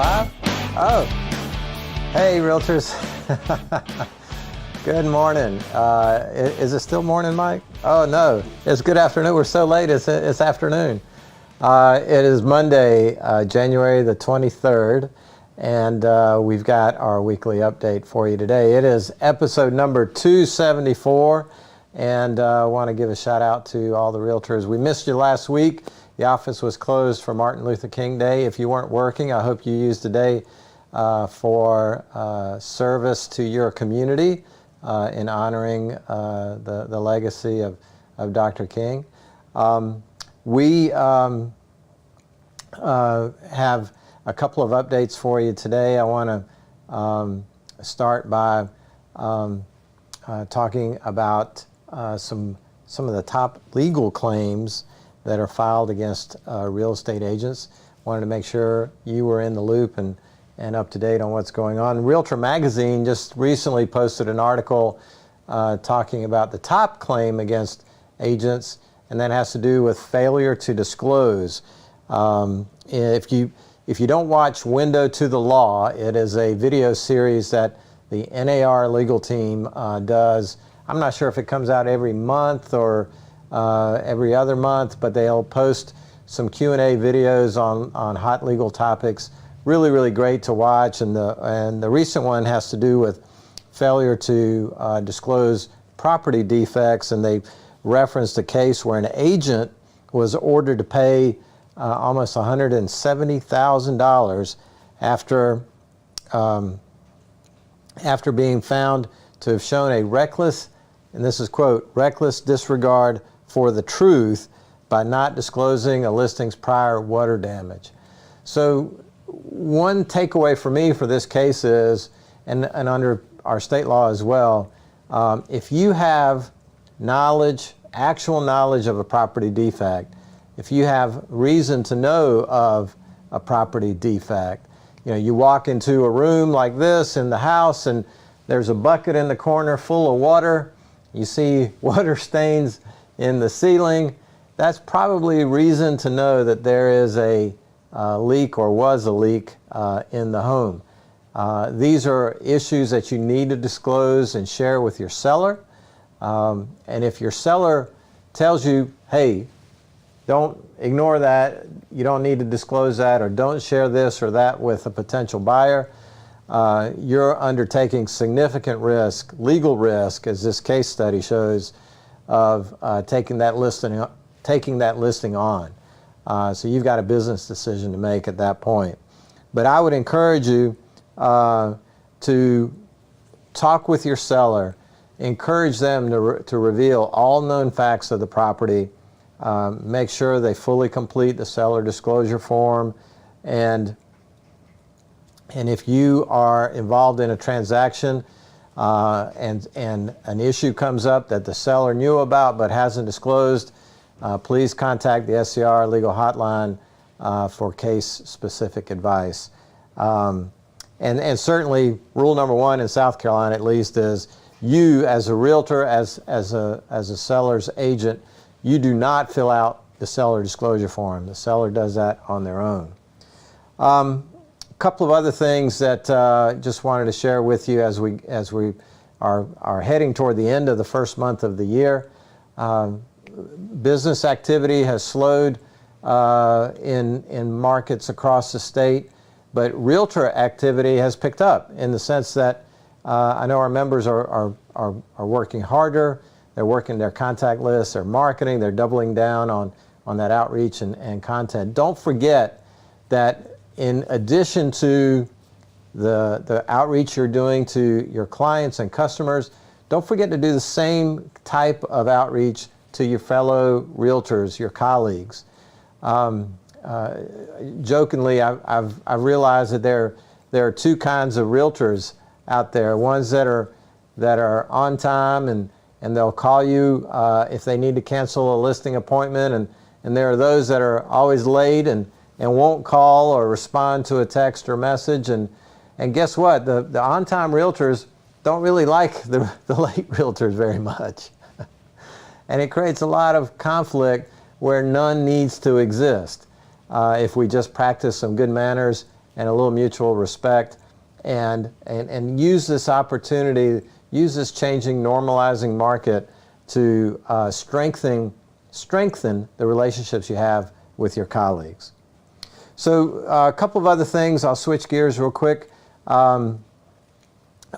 live? Oh, hey, realtors. Good morning. Is it still morning, Mike? Oh, no, it's good afternoon. We're so late, it's afternoon. It is Monday, January the 23rd, and we've got our weekly update for you today. It is episode number 274, and I want to give a shout out to all the realtors. We missed you last week. The office was closed for Martin Luther King Day. If you weren't working, I hope you used today for service to your community in honoring the legacy of Dr. King. We have a couple of updates for you today. I want to start by talking about some of the top legal claims that are filed against real estate agents. Wanted to make sure you were in the loop and up to date on what's going on. Realtor Magazine just recently posted an article talking about the top claim against agents, and that has to do with failure to disclose. If you don't watch Window to the Law, it is a video series that the NAR legal team does. I'm not sure if it comes out every month or every other month, but they'll post some Q&A videos on hot legal topics. Really, really great to watch. And the recent one has to do with failure to disclose property defects, and they referenced a case where an agent was ordered to pay almost $170,000 after being found to have shown a reckless, and this is quote, reckless disregard for the truth by not disclosing a listing's prior water damage. So one takeaway for me for this case is, and under our state law as well, if you have knowledge, actual knowledge of a property defect, if you have reason to know of a property defect, you walk into a room like this in the house and there's a bucket in the corner full of water, you see water stains in the ceiling, that's probably reason to know that there is a leak or was a leak in the home. These are issues that you need to disclose and share with your seller. And if your seller tells you, hey, don't ignore that, you don't need to disclose that, or don't share this or that with a potential buyer, you're undertaking significant risk, legal risk, as this case study shows, of taking that listing on. So you've got a business decision to make at that point. But I would encourage you to talk with your seller, encourage them to reveal all known facts of the property, make sure they fully complete the seller disclosure form, and if you are involved in a transaction and an issue comes up that the seller knew about but hasn't disclosed, please contact the SCR legal hotline for case-specific advice. And certainly, rule number one in South Carolina, at least, is you, as a realtor, as a seller's agent, you do not fill out the seller disclosure form. The seller does that on their own. A couple of other things that just wanted to share with you as we are heading toward the end of the first month of the year. Business activity has slowed in markets across the state, but realtor activity has picked up in the sense that I know our members are working harder. They're working their contact lists, they're marketing, they're doubling down on that outreach and content. Don't forget that in addition to the outreach you're doing to your clients and customers, don't forget to do the same type of outreach to your fellow realtors, your colleagues. Jokingly, I've realized that there are two kinds of realtors out there. Ones that are on time and they'll call you if they need to cancel a listing appointment, and there are those that are always late and won't call or respond to a text or message. And guess what? The on-time realtors don't really like the late realtors very much. And it creates a lot of conflict where none needs to exist. If we just practice some good manners and a little mutual respect, and use this opportunity, use this changing, normalizing market to strengthen the relationships you have with your colleagues. So a couple of other things, I'll switch gears real quick.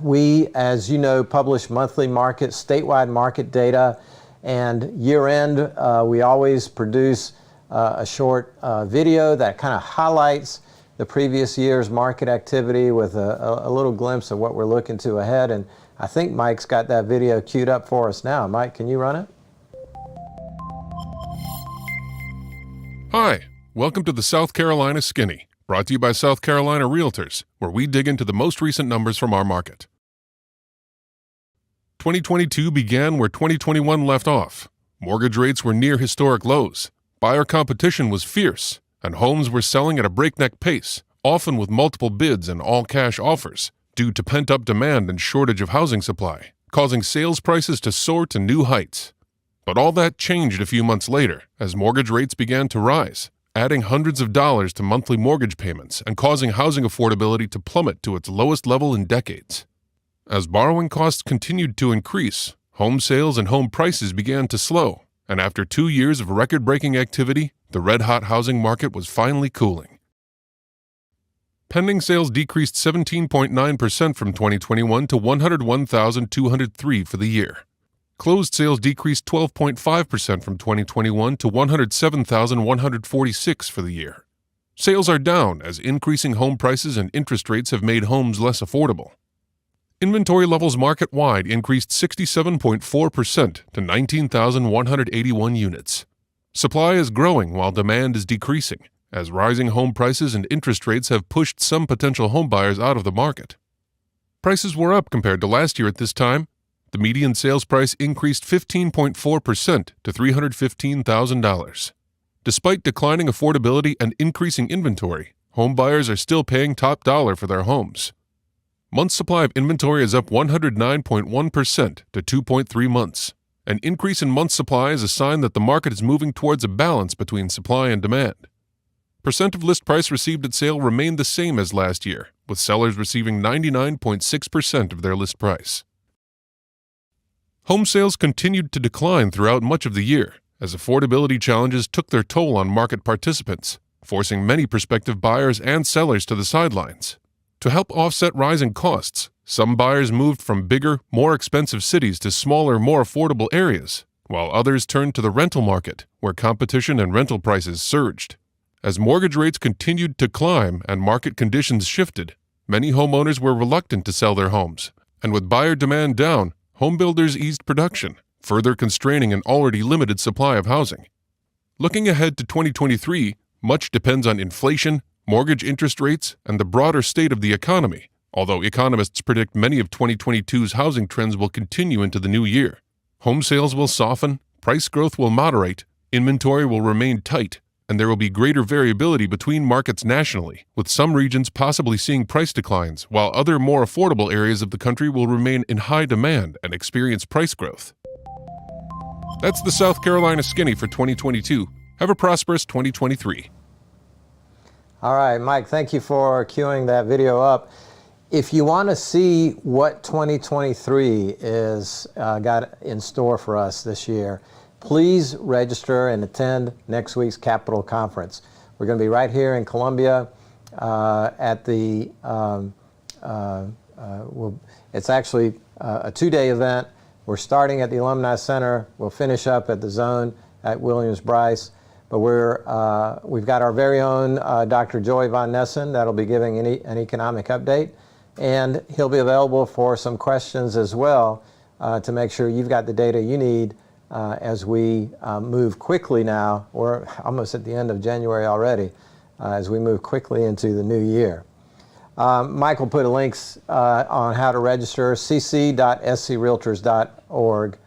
We, as you know, publish monthly statewide market data, and year-end we always produce a short video that kind of highlights the previous year's market activity with a little glimpse of what we're looking to ahead. And I think Mike's got that video queued up for us now. Mike, can you run it? Hi, welcome to the South Carolina Skinny, brought to you by South Carolina Realtors, where we dig into the most recent numbers from our market. 2022 began where 2021 left off. Mortgage rates were near historic lows, buyer competition was fierce, and homes were selling at a breakneck pace, often with multiple bids and all-cash offers, due to pent-up demand and shortage of housing supply, causing sales prices to soar to new heights. But all that changed a few months later as mortgage rates began to rise, adding hundreds of dollars to monthly mortgage payments and causing housing affordability to plummet to its lowest level in decades. As borrowing costs continued to increase, home sales and home prices began to slow, and after 2 years of record-breaking activity, the red-hot housing market was finally cooling. Pending sales decreased 17.9% from 2021 to 101,203 for the year. Closed sales decreased 12.5% from 2021 to 107,146 for the year. Sales are down as increasing home prices and interest rates have made homes less affordable. Inventory levels market-wide increased 67.4% to 19,181 units. Supply is growing while demand is decreasing, as rising home prices and interest rates have pushed some potential homebuyers out of the market. Prices were up compared to last year at this time. The median sales price increased 15.4% to $315,000. Despite declining affordability and increasing inventory, homebuyers are still paying top dollar for their homes. Month supply of inventory is up 109.1% to 2.3 months. An increase in month supply is a sign that the market is moving towards a balance between supply and demand. Percent of list price received at sale remained the same as last year, with sellers receiving 99.6% of their list price. Home sales continued to decline throughout much of the year, as affordability challenges took their toll on market participants, forcing many prospective buyers and sellers to the sidelines. To help offset rising costs, some buyers moved from bigger, more expensive cities to smaller, more affordable areas, while others turned to the rental market, where competition and rental prices surged. As mortgage rates continued to climb and market conditions shifted, many homeowners were reluctant to sell their homes, and with buyer demand down, home builders eased production, further constraining an already limited supply of housing. Looking ahead to 2023, much depends on inflation, mortgage interest rates, and the broader state of the economy, although economists predict many of 2022's housing trends will continue into the new year. Home sales will soften, price growth will moderate, inventory will remain tight, and there will be greater variability between markets nationally, with some regions possibly seeing price declines, while other more affordable areas of the country will remain in high demand and experience price growth. That's the South Carolina Skinny for 2022. Have a prosperous 2023. All right, Mike, thank you for queuing that video up. If you want to see what 2023 is got in store for us this year, please register and attend next week's Capitol Conference. We're going to be right here in Columbia at the, it's actually a two-day event. We're starting at the Alumni Center. We'll finish up at the Zone at Williams-Brice. But we've got our very own Dr. Joey Von Nessen that'll be giving an economic update. And he'll be available for some questions as well to make sure you've got the data you need as we move quickly now. We're almost at the end of January already as we move quickly into the new year. Mike will put links on how to register, cc.screaltors.org.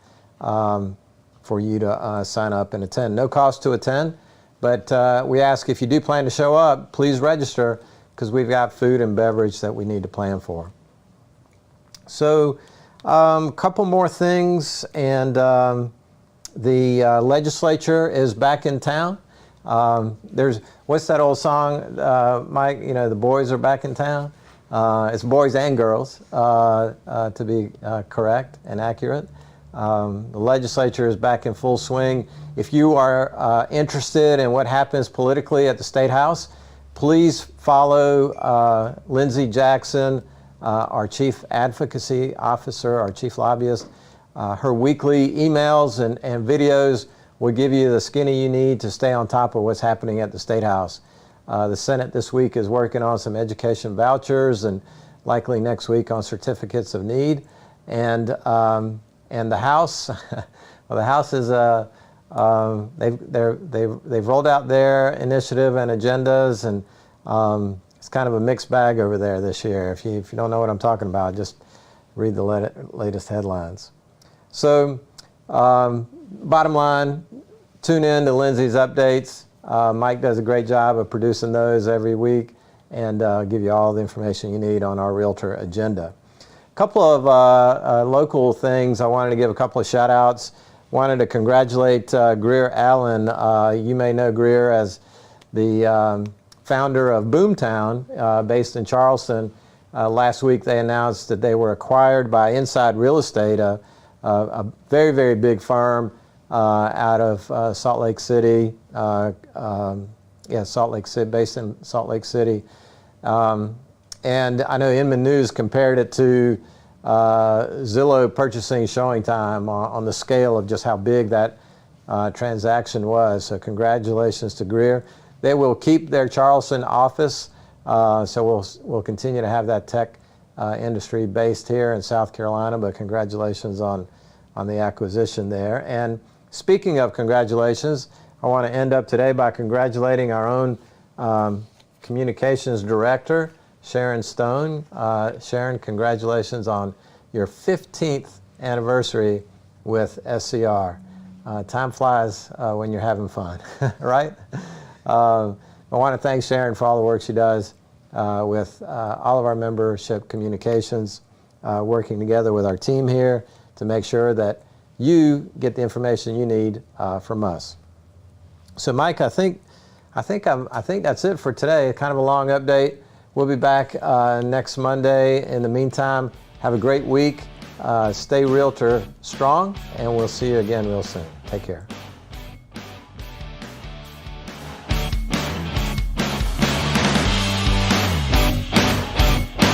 For you to sign up and attend. No cost to attend, but we ask if you do plan to show up, please register because we've got food and beverage that we need to plan for. So a couple more things, and the legislature is back in town. What's that old song, Mike? You know, the boys are back in town. It's boys and girls, to be correct and accurate. The legislature is back in full swing. If you are interested in what happens politically at the State House, please follow Lindsey Jackson, our Chief Advocacy Officer, our Chief Lobbyist. Her weekly emails and videos will give you the skinny you need to stay on top of what's happening at the State House. The Senate this week is working on some education vouchers, and likely next week on certificates of need. And the House, well, the House is they've rolled out their initiative and agendas, and it's kind of a mixed bag over there this year. If you don't know what I'm talking about, just read the latest headlines. So, bottom line, tune in to Lindsey's updates. Mike does a great job of producing those every week and give you all the information you need on our Realtor agenda. A couple of local things. I wanted to give a couple of shout outs. Wanted to congratulate Greer Allen. You may know Greer as the founder of Boomtown, based in Charleston. Last week they announced that they were acquired by Inside Real Estate, a very, very big firm out of Salt Lake City. Salt Lake City, based in Salt Lake City. And I know Inman News compared it to Zillow purchasing Showing Time on the scale of just how big that transaction was. So congratulations to Greer. They will keep their Charleston office, so we'll continue to have that tech industry based here in South Carolina, but congratulations on the acquisition there. And speaking of congratulations, I want to end up today by congratulating our own communications director, Sharon Stone. Sharon, congratulations on your 15th anniversary with SCR. Time flies when you're having fun, right? I want to thank Sharon for all the work she does with all of our membership communications, working together with our team here to make sure that you get the information you need from us. So, Mike, I think that's it for today. Kind of a long update. We'll be back next Monday. In the meantime, have a great week. Stay Realtor strong, and we'll see you again real soon. Take care.